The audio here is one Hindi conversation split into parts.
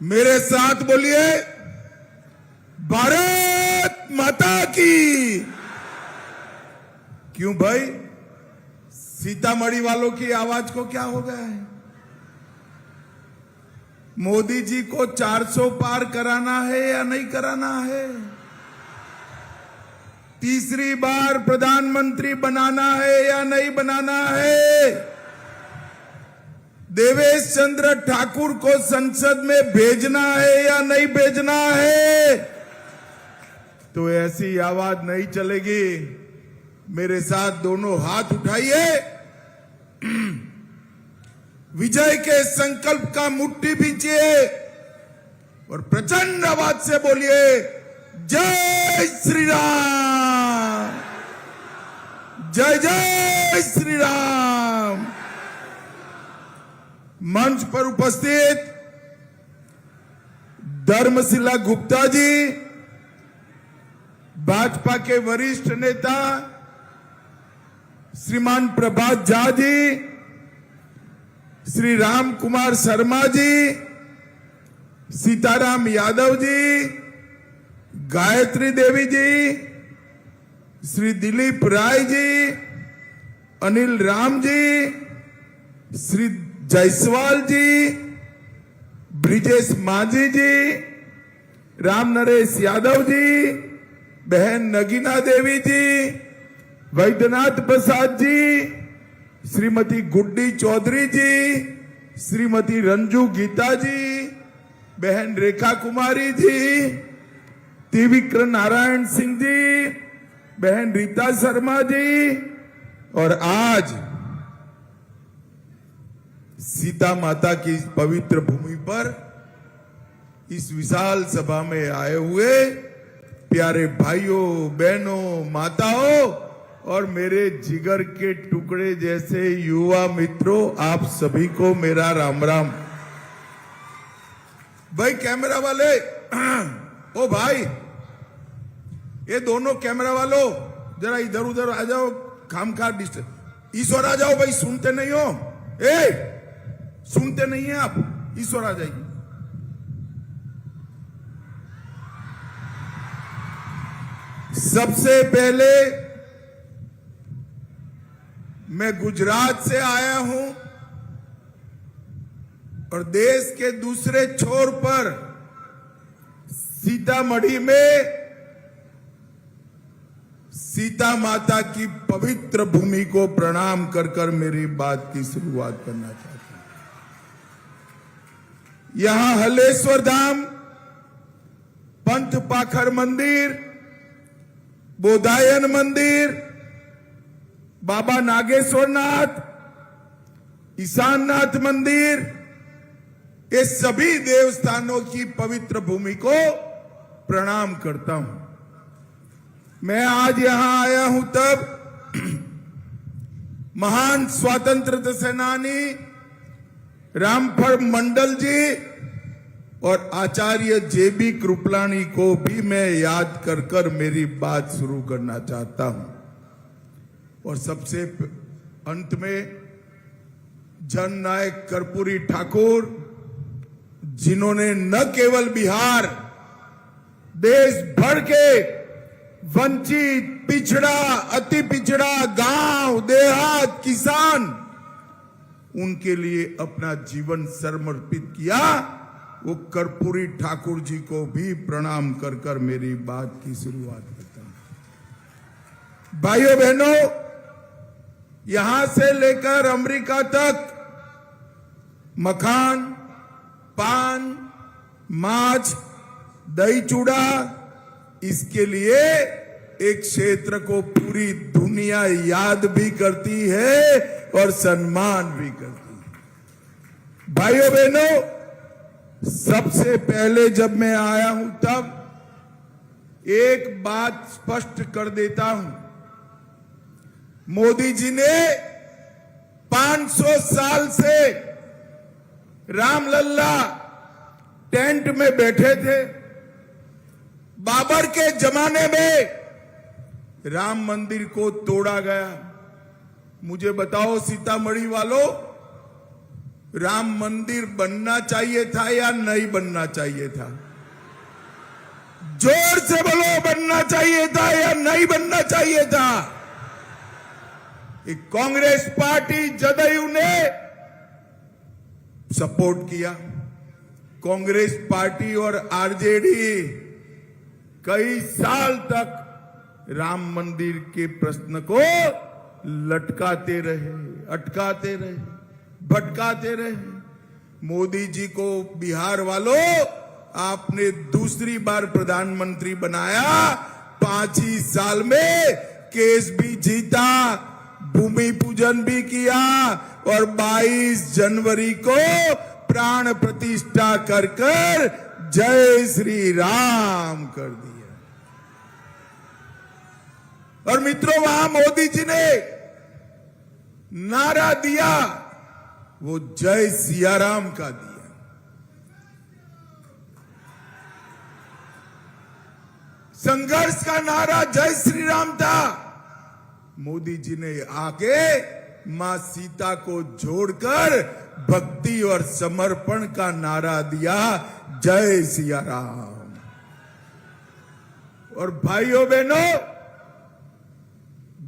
मेरे साथ बोलिए, भारत माता की। क्यों भाई, सीतामढ़ी वालों की आवाज को क्या हो गया है? मोदी जी को 400 पार कराना है या नहीं कराना है? तीसरी बार प्रधानमंत्री बनाना है या नहीं बनाना है? देवेश चंद्र ठाकुर को संसद में भेजना है या नहीं भेजना है? तो ऐसी आवाज नहीं चलेगी। मेरे साथ दोनों हाथ उठाइए, विजय के संकल्प का मुट्ठी भींचिए और प्रचंड आवाज से बोलिए, जय श्री राम, जय जय श्री राम। मंच पर उपस्थित धर्मशिला गुप्ता जी, भाजपा के वरिष्ठ नेता श्रीमान प्रभात झा जी, श्री राम कुमार शर्मा जी, सीताराम यादव जी, गायत्री देवी जी, श्री दिलीप राय जी, अनिल राम जी, श्री जायसवाल जी, ब्रिजेश माझी जी, राम नरेश यादव जी, बहन नगीना देवी जी, वैद्यनाथ प्रसाद जी, श्रीमती गुड्डी चौधरी जी, श्रीमती रंजू गीता जी, बहन रेखा कुमारी जी, त्रिविक्रम नारायण सिंह जी, बहन रीता शर्मा जी, और आज सीता माता की पवित्र भूमि पर इस विशाल सभा में आए हुए प्यारे भाइयों, बहनों, माताओं और मेरे जिगर के टुकड़े जैसे युवा मित्रों, आप सभी को मेरा राम राम। भाई कैमरा वाले, ओ भाई, ये दोनों कैमरा वालों जरा इधर उधर आ जाओ, खामखा डिस्टर्ब। ईश्वर आ जाओ भाई, सुनते नहीं हो? सुनते नहीं है आप? ईश्वर आ जाइए। सबसे पहले मैं गुजरात से आया हूं और देश के दूसरे छोर पर सीतामढ़ी में सीता माता की पवित्र भूमि को प्रणाम कर कर मेरी बात की शुरुआत करना चाहता हूं। यहां हलेश्वर धाम, पंथ पाखर मंदिर, बोधायन मंदिर, बाबा नागेश्वरनाथ, ईशाननाथ मंदिर, ये सभी देवस्थानों की पवित्र भूमि को प्रणाम करता हूं। मैं आज यहां आया हूं तब महान स्वतंत्रता सेनानी रामफल मंडल जी और आचार्य जेबी कृपलानी को भी मैं याद कर कर मेरी बात शुरू करना चाहता हूं। और सबसे अंत में जननायक कर्पूरी ठाकुर, जिन्होंने न केवल बिहार, देश भर के वंचित, पिछड़ा, अति पिछड़ा, गांव, देहात, किसान, उनके लिए अपना जीवन समर्पित किया, वो कर्पूरी ठाकुर जी को भी प्रणाम कर कर मेरी बात की शुरुआत करता हूं। भाइयों बहनों, यहां से लेकर अमेरिका तक मखान, पान, माछ, दही चूड़ा, इसके लिए एक क्षेत्र को पूरी दुनिया याद भी करती है और सम्मान भी करती है। भाइयों बहनों, सबसे पहले जब मैं आया हूं तब एक बात स्पष्ट कर देता हूं। मोदी जी ने 500 साल से रामलल्ला टेंट में बैठे थे। बाबर के जमाने में राम मंदिर को तोड़ा गया। मुझे बताओ सीतामढ़ी वालों, राम मंदिर बनना चाहिए था या नहीं बनना चाहिए था? जोर से बोलो, बनना चाहिए था या नहीं बनना चाहिए था? एक कांग्रेस पार्टी जदयू ने सपोर्ट किया। कांग्रेस पार्टी और आरजेडी कई साल तक राम मंदिर के प्रश्न को लटकाते रहे, अटकाते रहे, भटकाते रहे। मोदी जी को बिहार वालों आपने दूसरी बार प्रधानमंत्री बनाया, 5 ही साल में केस भी जीता, भूमि पूजन भी किया और 22 जनवरी को प्राण प्रतिष्ठा कर कर जय श्री राम कर दिया। और मित्रों, वहां मोदी जी ने नारा दिया, वो जय सिया राम का दिया। संघर्ष का नारा जय श्री राम था। मोदी जी ने आगे मां सीता को जोड़कर भक्ति और समर्पण का नारा दिया, जय सिया राम। और भाइयों बहनों,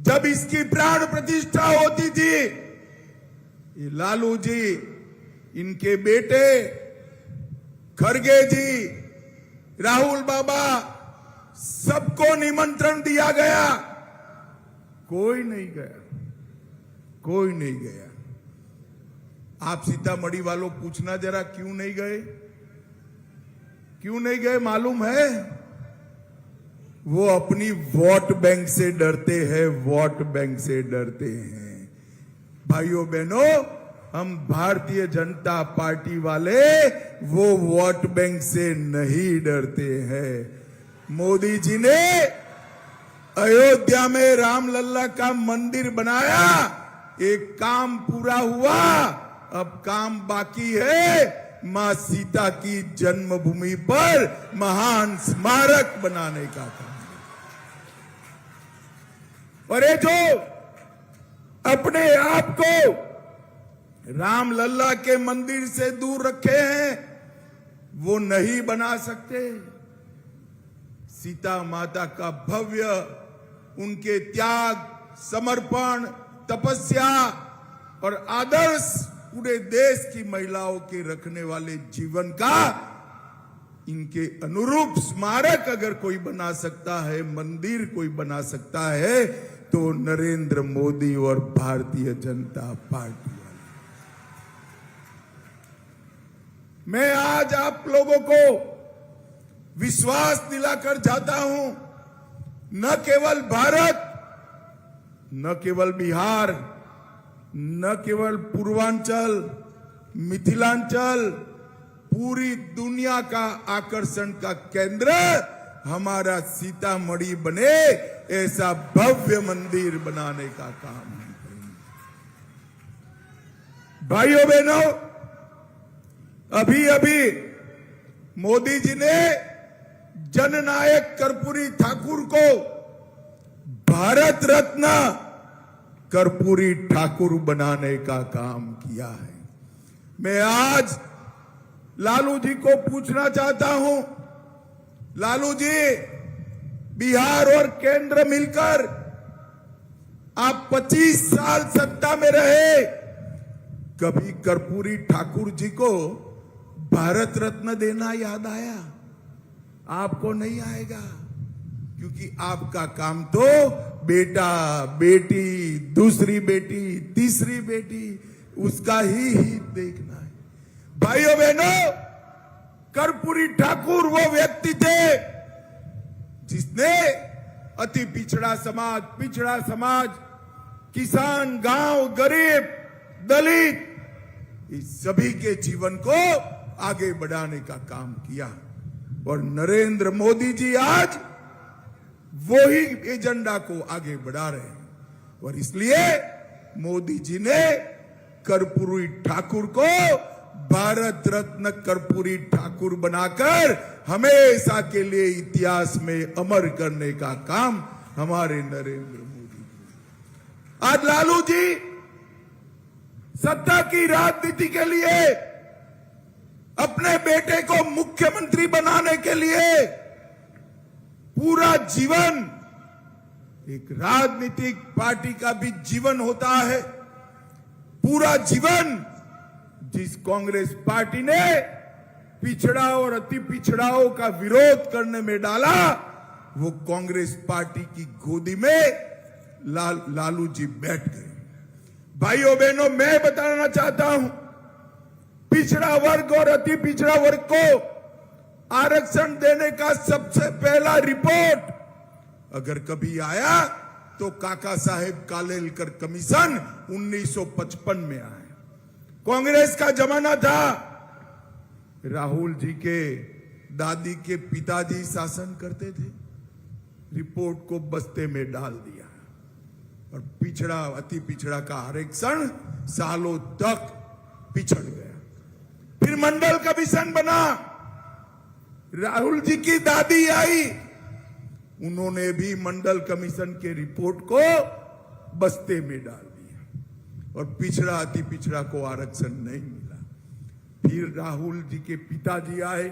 जब इसकी प्राण प्रतिष्ठा होती थी, ये लालू जी, इनके बेटे खड़गे जी, राहुल बाबा, सबको निमंत्रण दिया गया, कोई नहीं गया, कोई नहीं गया। आप सीतामढ़ी वालों पूछना जरा, क्यों नहीं गए? क्यों नहीं गए मालूम है? वो अपनी वोट बैंक से डरते हैं, वोट बैंक से डरते हैं। भाइयों बहनों, हम भारतीय जनता पार्टी वाले वो वोट बैंक से नहीं डरते हैं। मोदी जी ने अयोध्या में रामलला का मंदिर बनाया, एक काम पूरा हुआ, अब काम बाकी है मां सीता की जन्मभूमि पर महान स्मारक बनाने का काम। और ये जो अपने आप को रामलला के मंदिर से दूर रखे हैं, वो नहीं बना सकते। सीता माता का भव्य, उनके त्याग, समर्पण, तपस्या और आदर्श पूरे देश की महिलाओं के रखने वाले जीवन का, इनके अनुरूप स्मारक अगर कोई बना सकता है, मंदिर कोई बना सकता है, तो नरेंद्र मोदी और भारतीय जनता पार्टी वाले। मैं आज आप लोगों को विश्वास दिलाकर जाता हूं, न केवल भारत, न केवल बिहार, न केवल पूर्वांचल, मिथिलांचल, पूरी दुनिया का आकर्षण का केंद्र हमारा सीतामढ़ी बने, ऐसा भव्य मंदिर बनाने का काम हम करेंगे। भाइयों बहनों, अभी अभी मोदी जी ने जननायक कर्पूरी ठाकुर को भारत रत्न कर्पूरी ठाकुर बनाने का काम किया है। मैं आज लालू जी को पूछना चाहता हूं, लालू जी, बिहार और केंद्र मिलकर आप 25 साल सत्ता में रहे, कभी कर्पूरी ठाकुर जी को भारत रत्न देना याद आया? आपको नहीं आएगा, क्योंकि आपका काम तो बेटा, बेटी, दूसरी बेटी, तीसरी बेटी, उसका ही हित देखना है। भाइयों बहनों, कर्पूरी ठाकुर वो व्यक्ति थे जिसने अति पिछड़ा समाज, किसान, गांव, गरीब, दलित, इस सभी के जीवन को आगे बढ़ाने का काम किया। और नरेंद्र मोदी जी आज वो ही एजेंडा को आगे बढ़ा रहे हैं। और इसलिए मोदी जी ने कर्पूरी ठाकुर को भारत रत्न कर्पूरी ठाकुर बनाकर हमेशा के लिए इतिहास में अमर करने का काम हमारे नरेंद्र मोदी जी। आज लालू जी सत्ता की राजनीति के लिए, अपने बेटे को मुख्यमंत्री बनाने के लिए पूरा जीवन, एक राजनीतिक पार्टी का भी जीवन होता है, पूरा जीवन जिस कांग्रेस पार्टी ने पिछड़ा और अति पिछड़ाओं का विरोध करने में डाला, वो कांग्रेस पार्टी की गोदी में लालू जी बैठ गए। भाइयों बहनों, मैं बताना चाहता हूं, पिछड़ा वर्ग और अति पिछड़ा वर्ग को आरक्षण देने का सबसे पहला रिपोर्ट अगर कभी आया तो काका साहेब कालेलकर कमीशन 1955 में आया। कांग्रेस का जमाना था, राहुल जी के दादी के पिताजी शासन करते थे, रिपोर्ट को बस्ते में डाल दिया और पिछड़ा अति पिछड़ा का आरक्षण सालों तक पिछड़ गया। फिर मंडल कमीशन बना, राहुल जी की दादी आई, उन्होंने भी मंडल कमीशन के रिपोर्ट को बस्ते में डाल दिया और पिछड़ा अति पिछड़ा को आरक्षण नहीं मिला। फिर राहुल जी के पिताजी आए,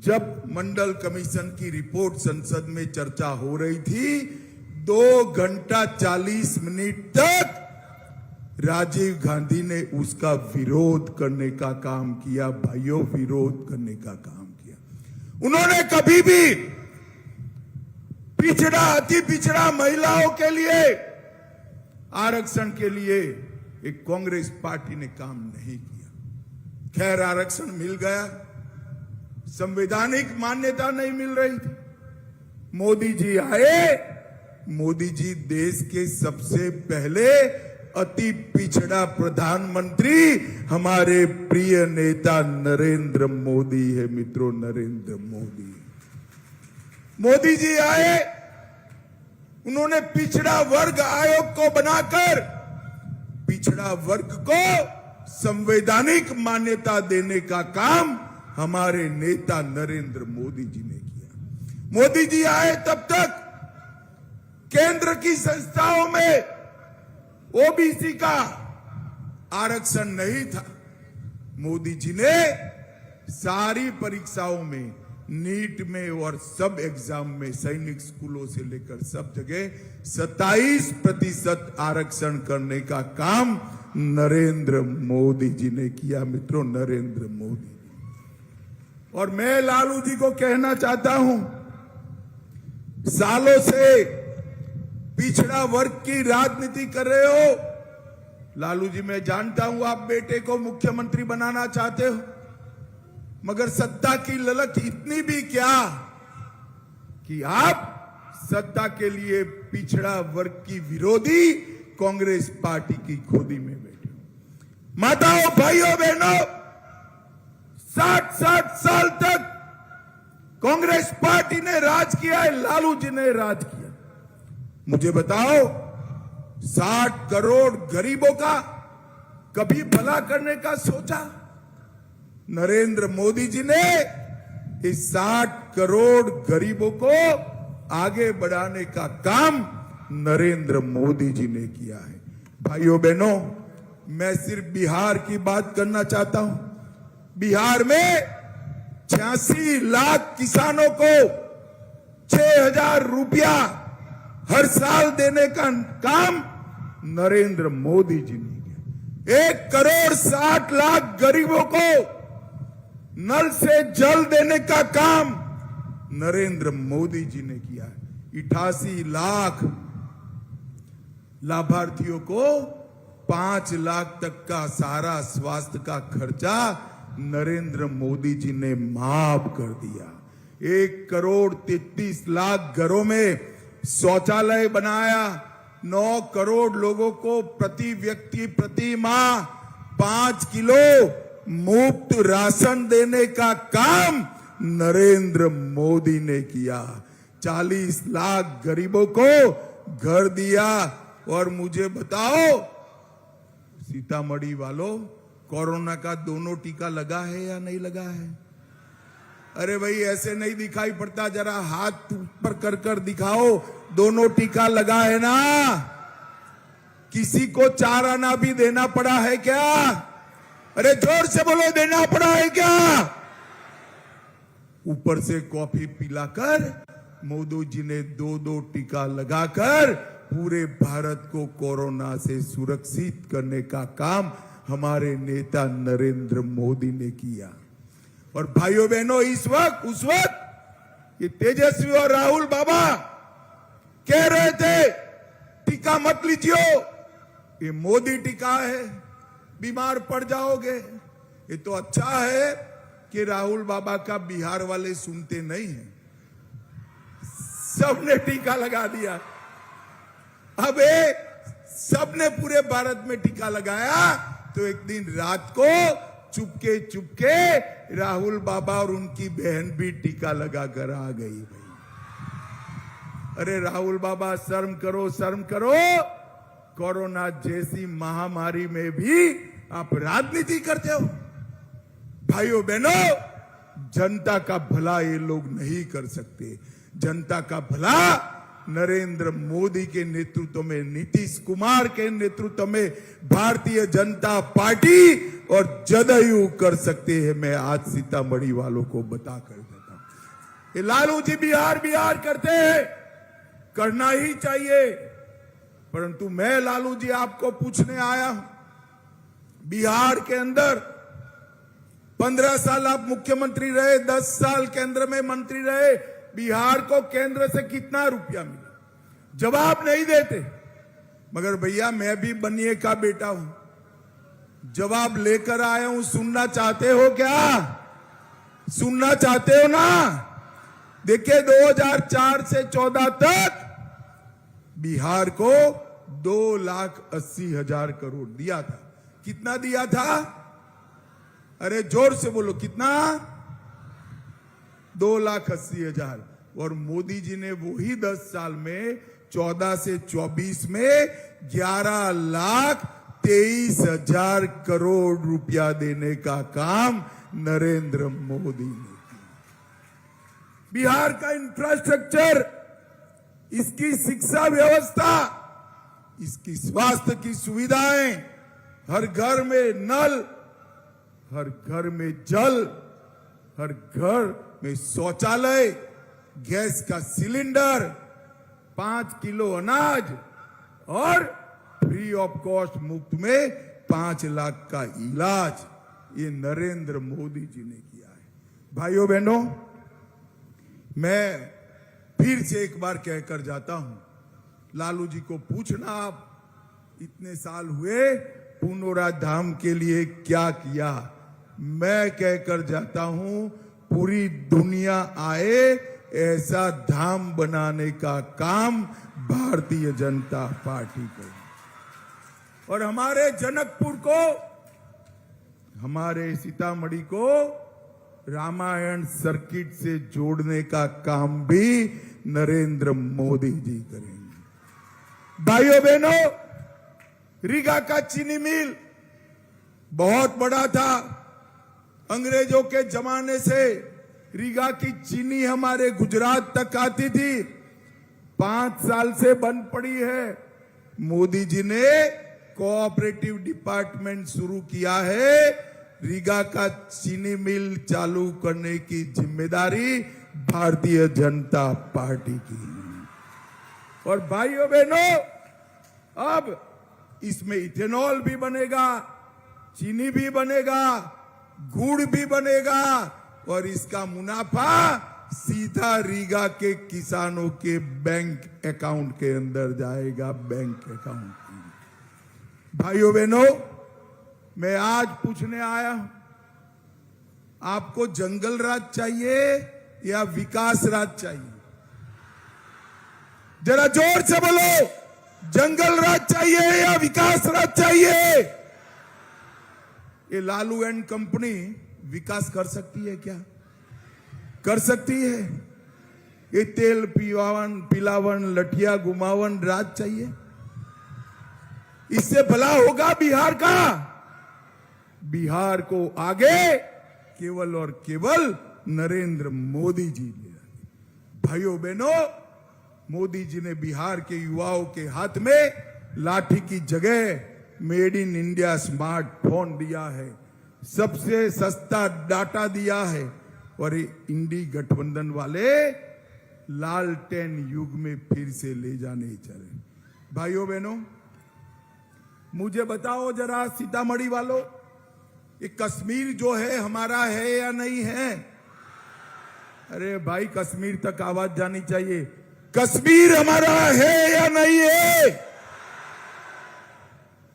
जब मंडल कमीशन की रिपोर्ट संसद में चर्चा हो रही थी, 2 घंटा 40 मिनट तक राजीव गांधी ने उसका विरोध करने का काम किया। भाइयों, विरोध करने का काम किया। उन्होंने कभी भी पिछड़ा अति पिछड़ा महिलाओं के लिए आरक्षण के लिए एक कांग्रेस पार्टी ने काम नहीं किया। खैर, आरक्षण मिल गया, संवैधानिक मान्यता नहीं मिल रही थी। मोदी जी आए, मोदी जी देश के सबसे पहले अति पिछड़ा प्रधानमंत्री हमारे प्रिय नेता नरेंद्र मोदी है। मित्रों, नरेंद्र मोदी मोदी जी आए, उन्होंने पिछड़ा वर्ग आयोग को बनाकर पिछड़ा वर्ग को संवैधानिक मान्यता देने का काम हमारे नेता नरेंद्र मोदी जी ने किया। मोदी जी आए तब तक केंद्र की संस्थाओं में ओबीसी का आरक्षण नहीं था। मोदी जी ने सारी परीक्षाओं में, नीट में और सब एग्जाम में, सैनिक स्कूलों से लेकर सब जगह 27% आरक्षण करने का काम नरेंद्र मोदी जी ने किया। मित्रों, नरेंद्र मोदी। और मैं लालू जी को कहना चाहता हूं, सालों से पिछड़ा वर्ग की राजनीति कर रहे हो। लालू जी, मैं जानता हूं आप बेटे को मुख्यमंत्री बनाना चाहते हो, मगर सत्ता की ललक इतनी भी क्या कि आप सत्ता के लिए पिछड़ा वर्ग की विरोधी कांग्रेस पार्टी की गोदी में बैठे हो। माताओं, भाइयों, बहनों, 60 साल तक कांग्रेस पार्टी ने राज किया है, लालू जी ने राज किया। मुझे बताओ, 60 करोड़ गरीबों का कभी भला करने का सोचा? नरेंद्र मोदी जी ने इस 60 करोड़ गरीबों को आगे बढ़ाने का काम नरेंद्र मोदी जी ने किया है। भाइयों बहनों, मैं सिर्फ बिहार की बात करना चाहता हूं। बिहार में 86 लाख किसानों को 6,000 रुपया हर साल देने का काम नरेंद्र मोदी जी ने किया। 1 करोड़ 60 लाख गरीबों को नल से जल देने का काम नरेंद्र मोदी जी ने किया है। 88 लाख लाभार्थियों को 5 लाख तक का सारा स्वास्थ्य का खर्चा नरेंद्र मोदी जी ने माफ कर दिया। 1 करोड़ 33 लाख घरों में शौचालय बनाया। 9 करोड़ लोगों को प्रति व्यक्ति प्रति माह 5 किलो मुफ्त राशन देने का काम नरेंद्र मोदी ने किया। 40 लाख गरीबों को घर दिया। और मुझे बताओ, सीतामढ़ी वालों, कोरोना का दोनों टीका लगा है या नहीं लगा है? अरे भाई, ऐसे नहीं दिखाई पड़ता, जरा हाथ ऊपर कर कर दिखाओ, दोनों टीका लगा है ना? किसी को 4 आना भी देना पड़ा है क्या? अरे जोर से बोलो, देना पड़ा है क्या? ऊपर से कॉफी पिलाकर मोदी जी ने 2-2 टीका लगाकर पूरे भारत को कोरोना से सुरक्षित करने का काम हमारे नेता नरेंद्र मोदी ने किया। और भाइयों बहनों, उस वक्त ये तेजस्वी और राहुल बाबा कह रहे थे टीका मत लीजिए, ये मोदी टीका है, बीमार पड़ जाओगे। ये तो अच्छा है कि राहुल बाबा का बिहार वाले सुनते नहीं हैं, सबने टीका लगा दिया। अब सबने पूरे भारत में टीका लगाया तो एक दिन रात को चुपके चुपके राहुल बाबा और उनकी बहन भी टीका लगाकर आ गई। भाई, अरे राहुल बाबा शर्म करो, शर्म करो। कोरोना जैसी महामारी में भी आप राजनीति करते हो। भाइयों बहनों, जनता का भला ये लोग नहीं कर सकते। जनता का भला नरेंद्र मोदी के नेतृत्व में, नीतीश कुमार के नेतृत्व में भारतीय जनता पार्टी और जदयू कर सकते हैं। मैं आज सीतामढ़ी वालों को बता कर देता हूं। ये लालू जी बिहार करते हैं, करना ही चाहिए, परंतु मैं लालू जी आपको पूछने आया हूं, बिहार के अंदर 15 साल आप मुख्यमंत्री रहे, 10 साल केंद्र में मंत्री रहे, बिहार को केंद्र से कितना रुपया मिला? जवाब नहीं देते। मगर भैया, मैं भी बनिए का बेटा हूं, जवाब लेकर आया हूं। सुनना चाहते हो क्या? सुनना चाहते हो ना? देखिए, 2004 से 14 तक बिहार को 2,80,000 करोड़ दिया था। कितना दिया था? अरे जोर से बोलो, कितना? 2,80,000। और मोदी जी ने वही 10 साल में 14 से 24 में 11,23,000 करोड़ रुपया देने का काम नरेंद्र मोदी ने किया। बिहार का इंफ्रास्ट्रक्चर, इसकी शिक्षा व्यवस्था, इसकी स्वास्थ्य की सुविधाएं, हर घर में नल, हर घर में जल, हर घर में शौचालय, गैस का सिलेंडर, 5 किलो अनाज और फ्री ऑफ कॉस्ट मुफ्त में 5 लाख का इलाज, ये नरेंद्र मोदी जी ने किया है। भाइयों बहनों, मैं फिर से एक बार कहकर जाता हूं, लालू जी को पूछना, आप इतने साल हुए पुनौरा धाम के लिए क्या किया? मैं कहकर जाता हूं, पूरी दुनिया आए ऐसा धाम बनाने का काम भारतीय जनता पार्टी को, और हमारे जनकपुर को, हमारे सीतामढ़ी को रामायण सर्किट से जोड़ने का काम भी नरेंद्र मोदी जी करेंगे। भाइयों बहनों, रीगा का चीनी मिल बहुत बड़ा था। अंग्रेजों के जमाने से रीगा की चीनी हमारे गुजरात तक आती थी, 5 साल से बंद पड़ी है। मोदी जी ने कोऑपरेटिव डिपार्टमेंट शुरू किया है। रीगा का चीनी मिल चालू करने की जिम्मेदारी भारतीय जनता पार्टी की है। और भाइयों बहनों, अब इसमें इथेनॉल भी बनेगा, चीनी भी बनेगा, गुड़ भी बनेगा, और इसका मुनाफा सीधा रीगा के किसानों के बैंक अकाउंट के अंदर जाएगा, बैंक अकाउंट। भाइयों बहनों, मैं आज पूछने आया हूं, आपको जंगल राज चाहिए या विकास राज चाहिए? जरा जोर से बोलो, जंगल राज चाहिए या विकास राज चाहिए? ये लालू एंड कंपनी विकास कर सकती है क्या? कर सकती है? ये तेल पिलावन लठिया घुमावन राज चाहिए? इससे भला होगा बिहार का? बिहार को आगे केवल और केवल नरेंद्र मोदी जी ले आए। भाइयों बहनों, मोदी जी ने बिहार के युवाओं के हाथ में लाठी की जगह मेड इन इंडिया स्मार्टफोन दिया है, सबसे सस्ता डाटा दिया है। और ये इंडी गठबंधन वाले लालटेन युग में फिर से ले जाने चले। भाइयों बहनों, मुझे बताओ जरा सीतामढ़ी वालों, ये कश्मीर जो है हमारा है या नहीं है? अरे भाई, कश्मीर तक आवाज जानी चाहिए। कश्मीर हमारा है या नहीं है?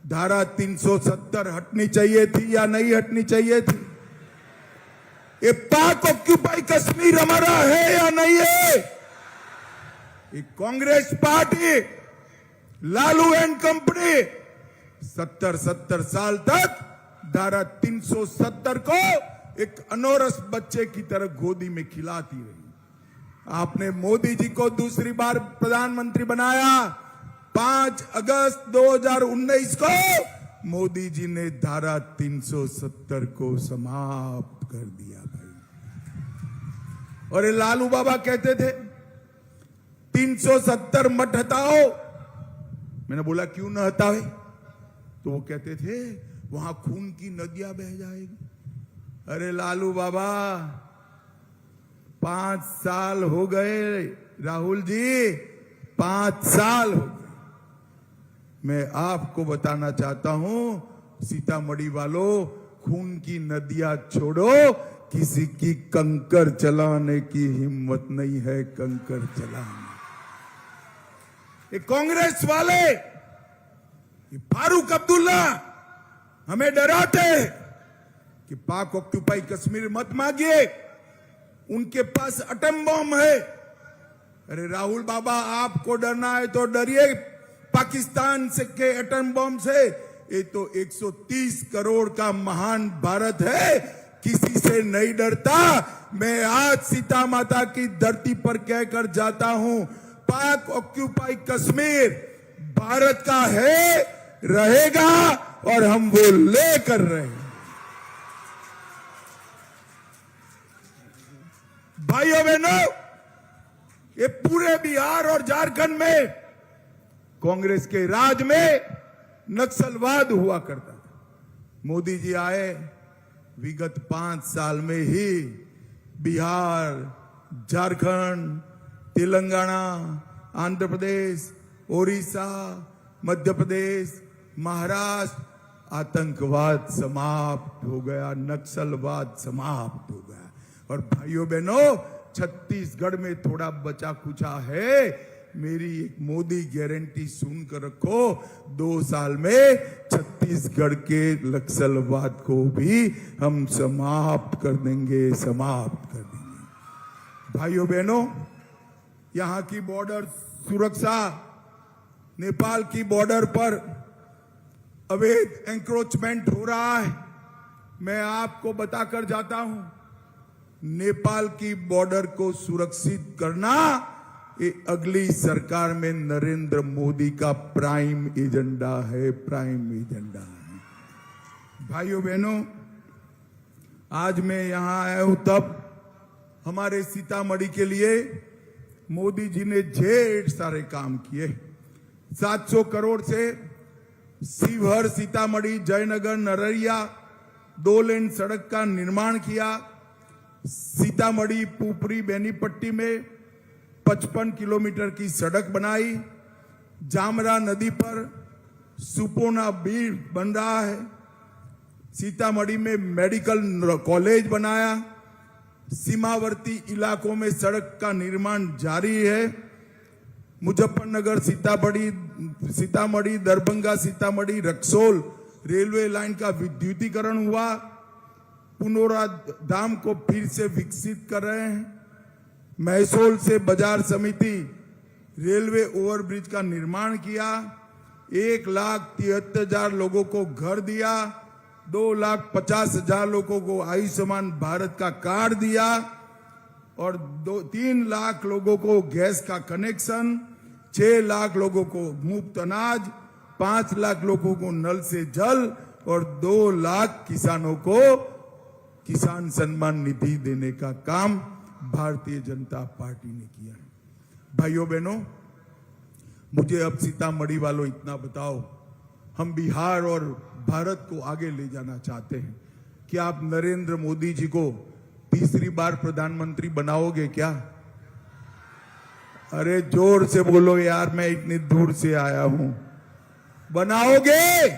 धारा 370 हटनी चाहिए थी या नहीं हटनी चाहिए थी? ये पाक ऑक्यूपाई कश्मीर हमारा है या नहीं है? ये Congress party, Lalu and company 70 साल तक धारा 370 को एक अनोरस बच्चे की तरह गोदी में खिलाती रही। आपने मोदी जी को दूसरी बार प्रधानमंत्री बनाया 5 अगस्त 2019 को। मोदी जी ने धारा 370 को समाप्त कर दिया भाई। और ये लालू बाबा कहते थे 370 मत हटाओ। मैंने बोला क्यों न हटावे? तो वो कहते थे वहां खून की नदियां बह जाएगी। अरे लालू बाबा, 5 साल हो गए राहुल जी, 5 साल हो गए। मैं आपको बताना चाहता हूं, सीतामढ़ी वालों, खून की नदियां छोड़ो, किसी की कंकर चलाने की हिम्मत नहीं है। कंकर चलाने ये कांग्रेस वाले, ये फारूक अब्दुल्ला हमें डराते हैं कि पाक ऑक्यूपाई कश्मीर मत मांगिए, उनके पास एटम बम है। अरे राहुल बाबा, आपको डरना है तो डरिए पाकिस्तान से के एटम बम से। ये तो 130 करोड़ का महान भारत है, किसी से नहीं डरता। मैं आज सीता माता की धरती पर कहकर जाता हूं, पाक ऑक्यूपाई कश्मीर भारत का है, रहेगा, और हम वो लेकर रहे हैं। भाइयों बहनों, ये पूरे बिहार और झारखंड में कांग्रेस के राज में नक्सलवाद हुआ करता था। मोदी जी आए, विगत 5 साल में ही बिहार, झारखंड, तेलंगाना, आंध्र प्रदेश, ओडिशा, मध्य प्रदेश, महाराष्ट्र, आतंकवाद समाप्त हो गया, नक्सलवाद समाप्त हो गया। और भाइयों बहनों, छत्तीसगढ़ में थोड़ा बचा कुचा है। मेरी एक मोदी गारंटी सुनकर रखो, 2 साल में छत्तीसगढ़ के नक्सलवाद को भी हम समाप्त कर देंगे, समाप्त कर देंगे। भाइयों बहनों, यहां की बॉर्डर सुरक्षा, नेपाल की बॉर्डर पर अवैध एंक्रोचमेंट हो रहा है। मैं आपको बताकर जाता हूं, नेपाल की बॉर्डर को सुरक्षित करना ये अगली सरकार में नरेंद्र मोदी का प्राइम एजेंडा है, प्राइम एजेंडा है। भाइयों बहनों, आज मैं यहां आया हूं तब हमारे सीतामढ़ी के लिए मोदी जी ने ढेर सारे काम किए। 700 करोड़ से शिवहर, सीतामढ़ी, जयनगर, नरैया 2 लेन सड़क का निर्माण किया। सीतामढ़ी पुपरी बेनीपट्टी में 55 किलोमीटर की सड़क बनाई। जामरा नदी पर सुपोना ब्रिज बन रहा है। सीतामढ़ी में मेडिकल कॉलेज बनाया। सीमावर्ती इलाकों में सड़क का निर्माण जारी है। मुजफ्फरनगर, सीतामढ़ी, दरभंगा, सीतामढ़ी, रक्सौल रेलवे लाइन का विद्युतीकरण हुआ। पुनौरा धाम को फिर से विकसित कर रहे हैं। महसौल से बाजार समिति रेलवे ओवरब्रिज का निर्माण किया। 1,73,000 लोगों को घर दिया। 2,50,000 लोगों को आयुष्मान भारत का कार्ड दिया और 3 लाख लोगों को गैस का कनेक्शन, 6 लाख लोगों को मुफ्त अनाज, 5 लाख लोगों को नल से जल और 2 लाख किसानों को किसान सम्मान निधि देने का काम भारतीय जनता पार्टी ने किया है। भाइयों बहनों, मुझे अब सीतामढ़ी वालों इतना बताओ, हम बिहार और भारत को आगे ले जाना चाहते हैं, क्या आप नरेंद्र मोदी जी को तीसरी बार प्रधानमंत्री बनाओगे क्या? अरे जोर से बोलो यार, मैं इतनी दूर से आया हूं। बनाओगे?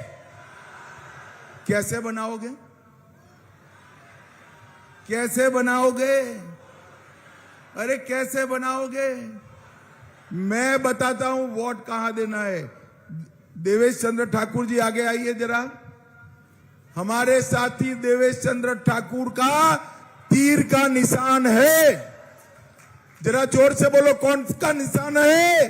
कैसे बनाओगे? कैसे बनाओगे? अरे कैसे बनाओगे? मैं बताता हूं वोट कहां देना है। देवेश चंद्र ठाकुर जी आगे आइए जरा। हमारे साथी देवेश चंद्र ठाकुर का तीर का निशान है। जरा जोर से बोलो, कौन का निशान है?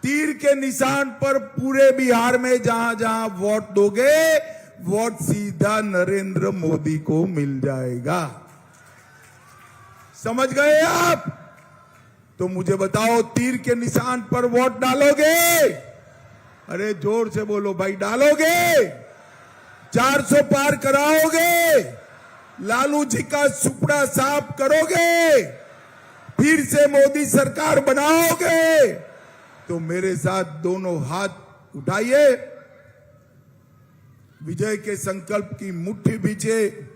तीर के निशान पर पूरे बिहार में जहां जहां वोट दोगे, वोट सीधा नरेंद्र मोदी को मिल जाएगा। समझ गए आप? तो मुझे बताओ, तीर के निशान पर वोट डालोगे? अरे जोर से बोलो भाई, डालोगे? 400 पार कराओगे? लालू जी का सुपड़ा साफ करोगे? फिर से मोदी सरकार बनाओगे? तो मेरे साथ दोनों हाथ उठाइए, विजय के संकल्प की मुट्ठी बीचे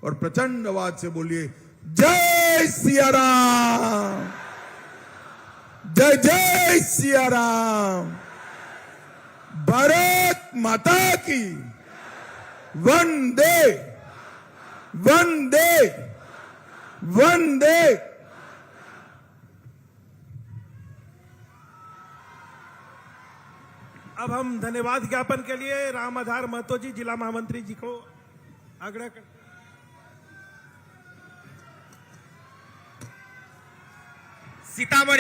और प्रचंड आवाज से बोलिए, जय सिया राम, जय जय सिया राम, भारत माता की वंदे वंदे वंदे। अब हम धन्यवाद ज्ञापन के लिए राम आधार महतो जी, जिला महामंत्री जी को आग्रह कर सीतामढ़ी